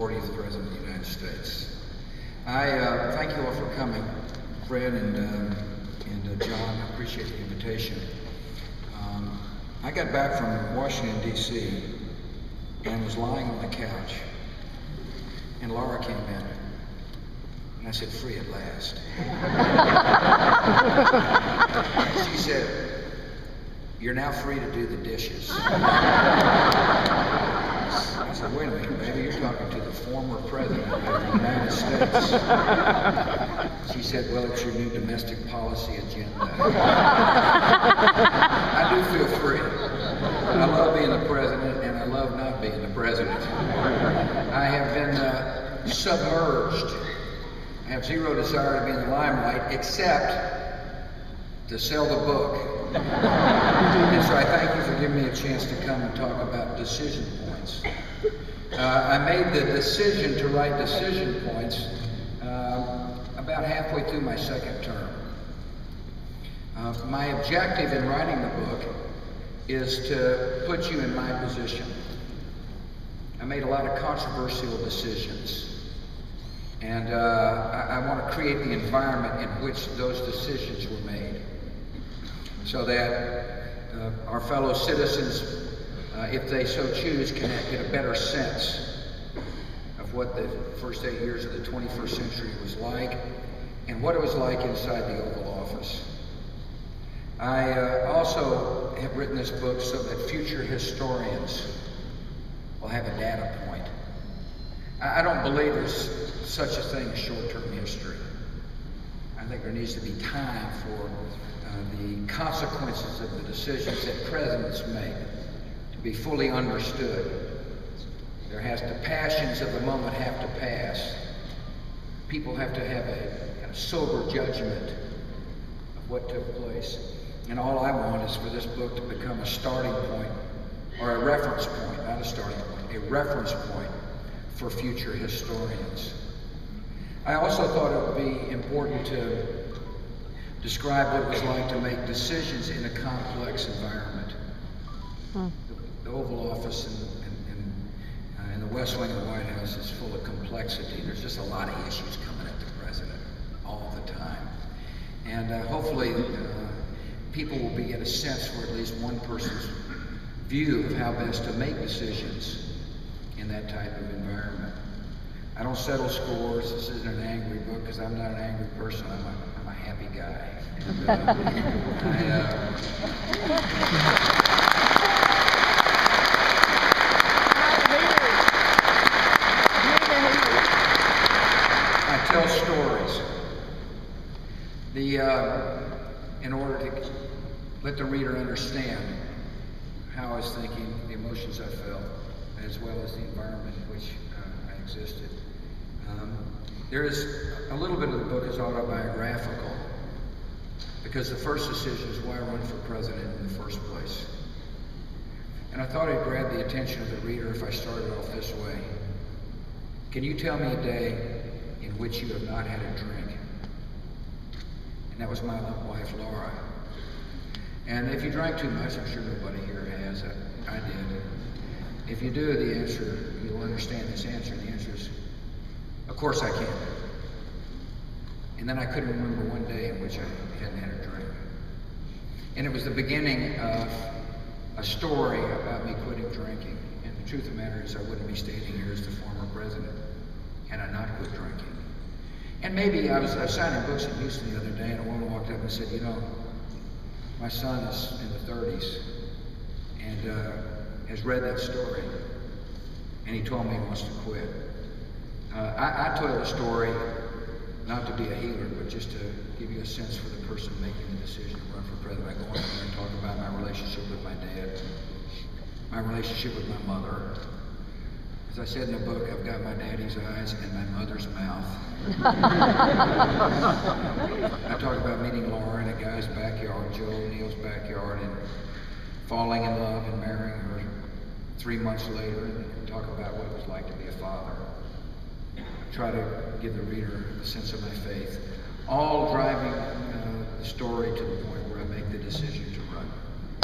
40th President of the United States. I thank you all for coming, Fred and John. I appreciate the invitation. I got back from Washington, D.C. and was lying on the couch, and Laura came in, and I said, "Free at last." She said, "You're now free to do the dishes." I said, "Wait a minute, baby, you're talking to the former president of the United States." She said, "Well, it's your new domestic policy agenda." I do feel free. I love being the president, and I love not being the president. I have been submerged. I have zero desire to be in the limelight, except to sell the book. And so I thank you for giving me a chance to come and talk about decision points. I made the decision to write decision points about halfway through my second term. My objective in writing the book is to put you in my position. I made a lot of controversial decisions, and I want to create the environment in which those decisions were made, so that our fellow citizens, if they so choose, can get a better sense of what the first 8 years of the 21st century was like, and what it was like inside the Oval Office. I also have written this book so that future historians will have a data point. I don't believe there's such a thing as short-term history. I think there needs to be time for the consequences of the decisions that presidents make to be fully understood. The passions of the moment have to pass. People have to have a kind of sober judgment of what took place. And all I want is for this book to become a starting point, or a reference point, not a starting point, a reference point for future historians. I also thought it would be important to describe what it was like to make decisions in a complex environment. The Oval Office and the West Wing of the White House is full of complexity. There's just a lot of issues coming at the president all the time. And hopefully people will get a sense for at least one person's view of how best to make decisions in that type of environment. I don't settle scores. This isn't an angry book because I'm not an angry person. I'm a happy guy. And, I tell stories. In order to let the reader understand how I was thinking, the emotions I felt, as well as the environment in which I existed. There is a little bit of the book is autobiographical, because the first decision is why run for president in the first place. And I thought I'd grab the attention of the reader if I started off this way. Can you tell me a day in which you have not had a drink? And that was my wife, Laura. And if you drank too much, I'm sure nobody here has. I did. If you do, the answer, you'll understand this answer. The answer is, of course I can. And then I couldn't remember one day in which I hadn't had a drink. And it was the beginning of a story about me quitting drinking. And the truth of the matter is I wouldn't be standing here as the former president had I not quit drinking. And maybe I was signing books in Houston the other day, and a woman walked up and said, "You know, my son is in the 30s and has read that story, and he told me he wants to quit." I told the story not to be a healer, but just to give you a sense for the person making the decision to run for president. I go on there and talk about my relationship with my dad, my relationship with my mother. As I said in the book, I've got my daddy's eyes and my mother's mouth. I talk about meeting Laura in a guy's backyard, Joe O'Neill's backyard, and falling in love and marrying her 3 months later, and talk about what it was like to be a father. Try to give the reader a sense of my faith, all driving the story to the point where I make the decision to